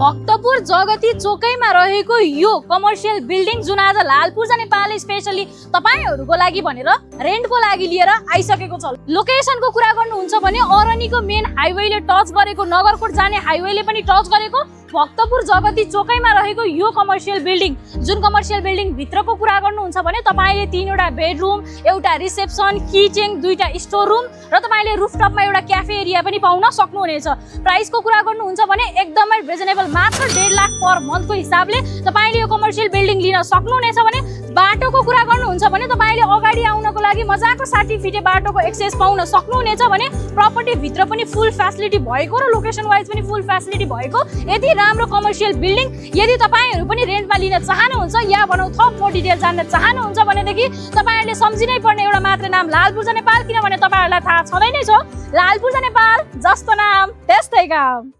भक्तपुर जगती चोकैमा रहेको यो कमर्सियल बिल्डिङ जुन आज लालपूर्जा नेपाल स्पेशली तपाईहरुको लागि भनेर रेन्टको लागि लिएर आइसकेको छ। लोकेसनको कुरा गर्नुहुन्छ भने अरनीको मेन हाइवेले टच गरेको, नगरकोट जाने हाइवेले पनि टच गरेको भक्तपुर जगती चोकैमा रहेको यो कमर्सियल बिल्डिङ, जुन कमर्सियल बिल्डिङ भित्रको कुरा गर्नुहुन्छ भने तपाईले 3वटा बेडरुम, एउटा रिसेप्सन, किचन, 2टा स्टोर रुम र तपाईले रुफटपमा एउटा क्याफे एरिया पनि पाउन सक्नुहुनेछ। प्राइसको कुरा गर्नुहुन्छ भने एकदमै रिजनेबल, मात्र 1.5 लाख पर मन्थको हिसाबले तपाईले यो कमर्सियल बिल्डिङ लिन सक्नुहुनेछ। भने बाटोको कुरा गर्नुहुन्छ भने तपाईले अगाडि आउनको लागि मजाको 60 फिटे बाटोको एक्सेस पाउन सक्नुहुनेछ। भने प्रपर्टी भित्र पनि फुल फ्यासिलिटी भएको र लोकेसन वाइज पनि फुल फ्यासिलिटी भएको यति राम्रो कमर्सियल बिल्डिङ यदि तपाईहरु पनि रेन्टमा लिन चाहनुहुन्छ या भनौं थप मोर डिटेल जान्न चाहनुहुन्छ भनेदेखि तपाईहरुले सम्झिनै पर्ने एउटा मात्र नाम लालपूर्जा नेपाल, किनभने तपाईहरुलाई थाहा छँदै नै छ लालपूर्जा नेपाल जस्तो नाम त्यस्तै काम।